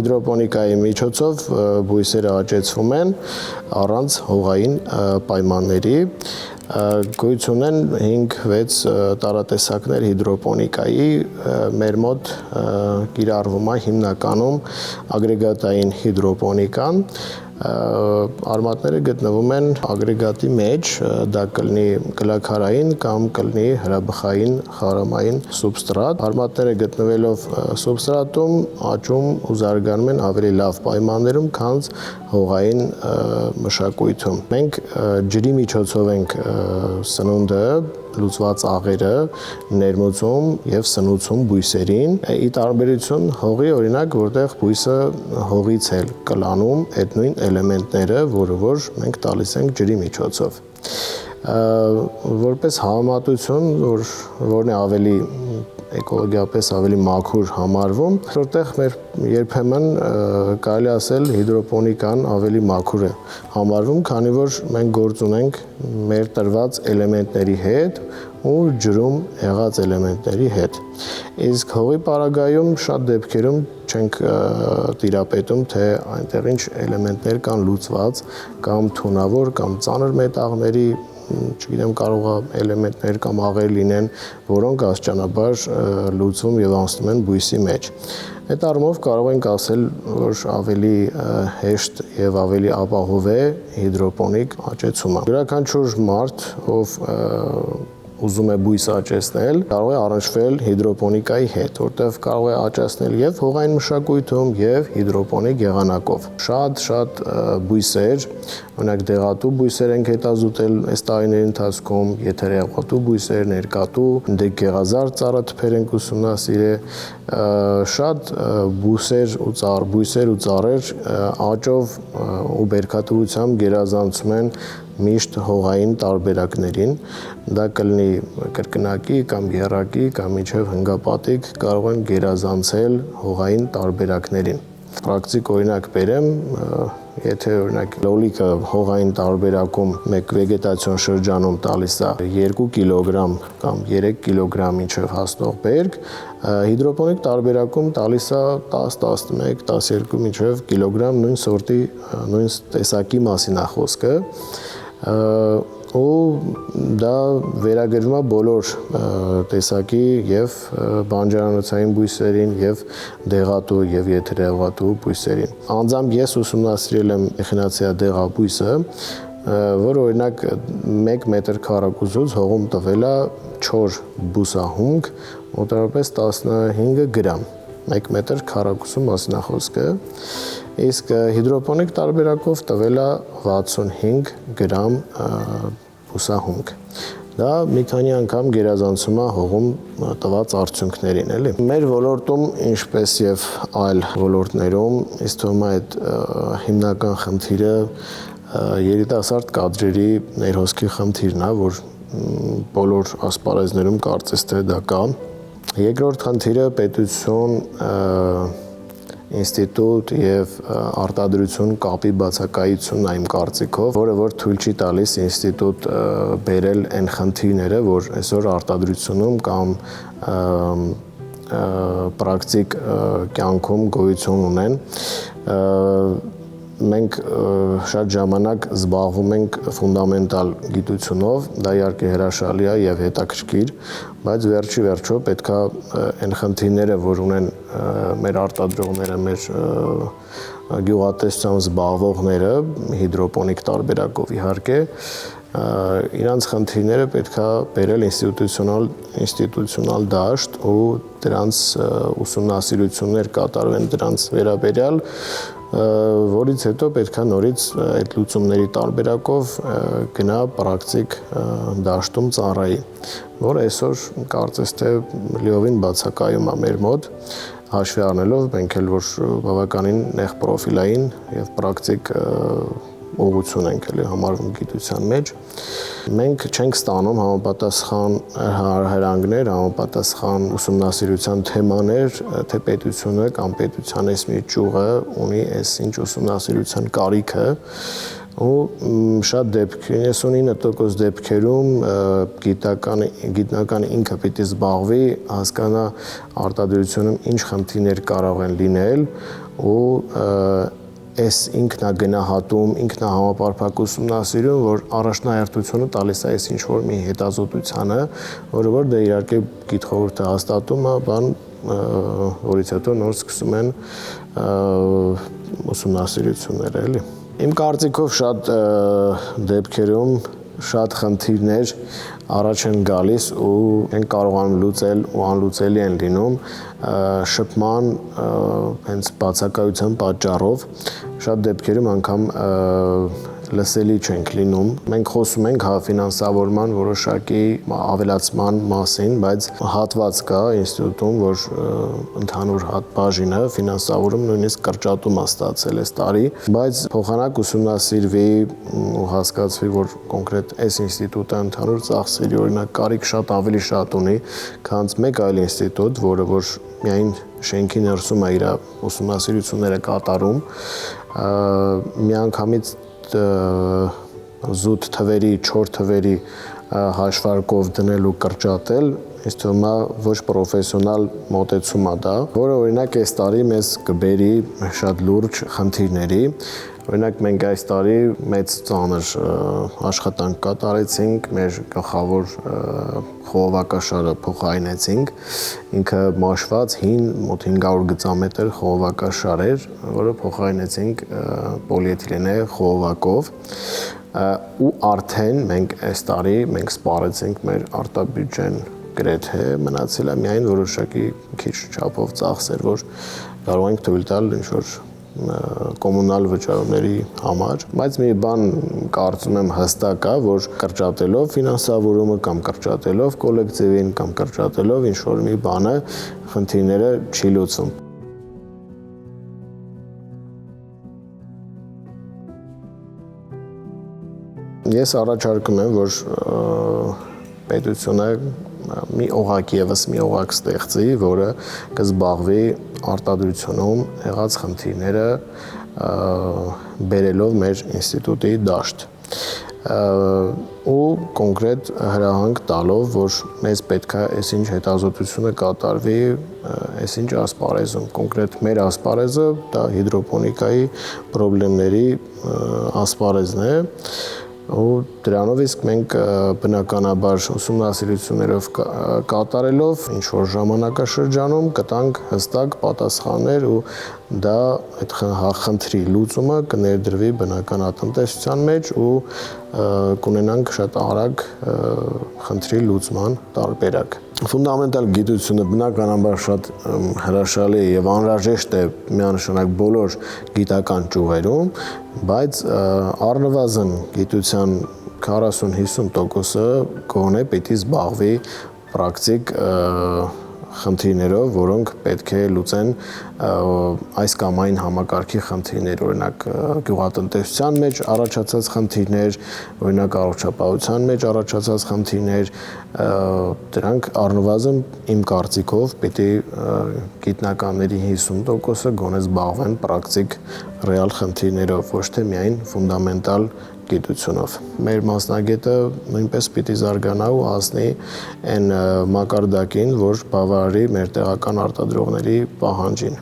հիդրոպոնիկայի միջոցով բույսերը աճեցվում են առանց հողային պայմանների։ Գոյություն ունեն 5-6 տարատեսակներ հիդրոպոնիկայի, մեր մոտ կիրառվում է հիմնականում ագրեգատային հիդրոպոնիկան, արմատները գտնվում են ագրեգատի մեջ, դա կլինի կլաքարային կամ կլինի հրաբխային խարամային սուբստրատ։ Արմատները գտնվելով սուբստրատում աճում ու զարգանում են ավելի լավ պայմաններում, քան հողային մշակույթում։ Մենք ջրի միջոցով ենք սնունդը, լուծված աղերը ներմուծում եւ սնուցում բույսերին, ի տարբերություն հողի, օրինակ, որտեղ բույսը հողից էլ կլանում այդ նույն էլեմենտները, որը որ մենք տալիս ենք ջրի միջոցով։ Որպես համեմատություն, որն է ավելի էկոլոգիապես ավելի մաքուր համարվում, որտեղ մեր երբեմն կարելի ասել հիդրոպոնիկան ավելի մաքուր է համարվում, քանի որ մենք գործ ունենք մեր տրված էլեմենտների հետ ու ջրում եղած էլեմենտների հետ։ Իսկ հողի պարագայում շատ դեպքերում չենք տիրապետում, թե այնտեղ ինչ էլեմենտներ կան լուծված կամ թունավոր կամ ծանր մետաղների, չգիտեմ, կարող է էլեմենտներ կամ աղեր լինեն, որոնք աստիճանաբար լուծվում եւ անցնում են բույսի մեջ։ Այդ առումով կարող ենք ասել, որ ավելի հեշտ եւ ավելի ապահով է հիդրոպոնիկ աճեցումը։ Յուրաքանչյուր մարդ, ով ուզում է բույս աճեցնել, կարող է առնչվել հիդրոպոնիկայի հետ, որտեղ կարող է աճեցնել եւ հողային մշակույթում եւ հիդրոպոնիկ եղանակով։ Շատ բույսեր, օրինակ դեղատու բույսեր ենք հետազոտել այս տարիների ընթացքում, եթերեղատու բույսեր, ներկատու, գեղազարդ ծառաթփեր ենք ուսումնասիրել, շատ բույսեր ու ծառեր աճով ու բերքատվությամբ գերազանցում են միշտ հողային տարբերակներին, դա կլինի կրկնակի կամ եռակի կամ մինչև հնգապատիկ կարող են գերազանցել հողային տարբերակներին։ Պրակտիկ օրինակ բերեմ, եթե օրինակ լոլիկը հողային տարբերակում մեկ վեգետացիոն շրջանում տալիս է 2 կիլոգրամ կամ 3 կիլոգրամ մինչև հասնող բերք, հիդրոպոնիկ տարբերակում տալիս է 10, 11, 12 մինչև կիլոգրամ նույն սորտի, նույն տեսակի մասին է խոսքը, ու դա վերագրվում է բոլոր տեսակի եւ բանջարանոցային բույսերին եւ դեղատու եւ եթերեղատու բույսերին։ Անձամբ ես ուսումնասիրել եմ էխինացիա դեղաբույսը, որ օրինակ 1 մետր քառակուսուց հողում տվել է 4 բուսահունք, մոտավորապես 15 գրամ։ 1 մետր քառակուսու մասին է խոսքը, իսկ հիդրոպոնիկ տարբերակով տվել է 65 գրամ բուսահունք։ Դա մի քանի անգամ գերազանցում է հողում տված արդյունքներին, էլի։ Մեր ոլորտում, ինչպես եւ այլ ոլորտներում, ինձ թվում է այդ հիմնական խնդիրը երիտասարդ կադրերի ներհոսքի խնդիրն է, որ բոլոր ասպարեզներում կարծես թե դա կա։ Երկրորդ խնդիրը պետություն, ինստիտուտ եւ արտադրություն կապի բացակայությունն է իմ կարծիքով, որը որ թույլ չի տալիս ինստիտուտ բերել այն խնդիրները, որ այսօր արտադրությունում կամ պրակտիկ կյանքում գոյություն ունեն։ Մենք շատ ժամանակ զբաղվում ենք ֆունդամենտալ գիտությունով, դա իհարկե հրաշալի է եւ հետաքրքիր, բայց վերջիվերջո պետքա այն խնդիրները, որ ունեն մեր արտադրողները, մեր գյուղատնտեսությամբ զբաղվողները, հիդրոպոնիկ տարբերակով իհարկե, իրանց խնդիրները պետքա բերել ինստիտուցիոնալ դաշտ ու դրանց ուսումնասիրություններ կատարվեն դրանց վերաբերյալ, որից հետո պետքա նորից այդ լուծումների տարբերակով գնա պրակտիկ դաշտում ծառայի, որ այսօր կարծես թե լիովին բացակայում է մեր մոտ, հաշվի առնելով մենք էլ որ բավականին նեղ պրոֆիլային եւ պրակտիկ ուղղություն ենք էլի համարվում գիտության մեջ, մենք չենք ստանում համապատասխան հրահանգներ, համապատասխան ուսումնասիրության թեմաներ, թե պետությունը կամ պետության այս մի ճյուղը ունի այսինչ ուսումնասիրության կարիքը, ու շատ դեպքեր 99% դեպքերում գիտնականը ինքը պիտի զբաղվի, հասկանա արտադրությունում ինչ խնդիրներ կարող են լինել ու այս ինքնագնահատում, ինքնահամապարփակ ուսումնասիրում, որ առաջնահերթությունը տալիս է այս ինչ-որ մի հետազոտությանը, որը որ դե իհարկե գիտխորհուրդը հաստատում է, բան, որից հետո նոր սկսում են ուսումնասիրությունները, էլի։ Իմ կարծիքով շատ դեպքերում շատ խնդիրներ առաջ են գալիս ու են կարողանում լուծել ու անլուծելի են լինում շփման հենց բացակայության պատճառով, շատ դեպքերում անգամ լսելի չենք լինում։ Մենք խոսում ենք ֆինանսավորման որոշակի ավելացման մասին, բայց հատված կա ինստիտուտում, որ ընդհանուր բաժինը ֆինանսավորում նույնիսկ կրճատում է ստացել այս տարի, բայց փոխանակ ուսումնասիրվի ու հասկացվի, որ կոնկրետ այս ինստիտուտը ընդհանուր ծախսերի օրինակ կարիք ավելի շատ ունի, քան մեկ այլ ինստիտուտ, որը որ միայն շենքի ներսում է իր ուսումնասիրությունները կատարում, միանգամից զուտ թվերի, չոր թվերի հաշվարկով դնել ու կրճատել, ինձ թվում է ոչ պրոֆեսիոնալ մոտեցում է դա, որը օրինակ այս տարի մեզ կբերի շատ լուրջ խնդիրների։ Օրինակ մենք այս տարի մեծ ծանր աշխատանք կատարեցինք, մեր գլխավոր խողովակաշարը փոխարինեցինք, ինքը մաշված հին մոտ 500 գծամետր խողովակաշար էր, որը փոխարինեցինք պոլիէթիլենե խողովակով ու արդեն մենք այս տարի սպառեցինք մեր արտաբյուջեն գրեթե, մնացել է միայն որոշակի քիչ չափով ծախսեր, որ կարող ենք թույլ տալ ինչ-որ կոմունալ վճարումների համար, բայց մի բան կարծում եմ հստակ է, որ կրճատելով ֆինանսավորումը կամ կրճատելով կոլեկտիվին կամ կրճատելով ինչ-որ մի բանը խնդիրները չի լուծում։ Ես առաջարկում եմ, որ պետությունը եւս մի օղակ ստեղծի, որը կզբաղվի արտադրությունում եղած խնդիրները բերելով մեր ինստիտուտի դաշտ ու կոնկրետ հրահանգ տալով, որ մեզ պետք է այսինչ հետազոտությունը կատարվի այսինչ ասպարեզում, կոնկրետ մեր ասպարեզը դա հիդրոպոնիկայի խնդիրների ասպարեզն է, ու դրանով իսկ մենք բնականաբար ուսումնասիրություններով կատարելով ինչ-որ ժամանակաշրջանում կտանք հստակ պատասխաններ ու դա այդ խնդրի լուծումը կներդրվի բնականատնտեսության մեջ ու կունենանք շատ արագ խնդրի լուծման տարբերակ։ Ֆունդամենտալ գիտությունը բնականաբար շատ հրաշալի է եւ անհրաժեշտ է միանշանակ բոլոր գիտական ճյուղերում, բայց առնվազն գիտության 40-50%-ը գոնե պիտի զբաղվի պրակտիկ խնդիրներով, որոնք պետք է լուծեն այս կամ այն համակարգի խնդիրներ, օրինակ գյուղատնտեսության մեջ առաջացած խնդիրներ, օրինակ առողջապահության մեջ առաջացած խնդիրներ, դրանք առնվազն իմ կարծիքով պիտի գիտնականների 50%-ը գոնե զբաղվեն պրակտիկ ռեալ խնդիրներով, ոչ թե միայն ֆունդամենտալ գիտությունով։ Մեր մասնագետը նույնպես պիտի զարգանա ու հասնի այն մակարդակին, որ բավարարի մեր տեղական արտադրողների պահանջին։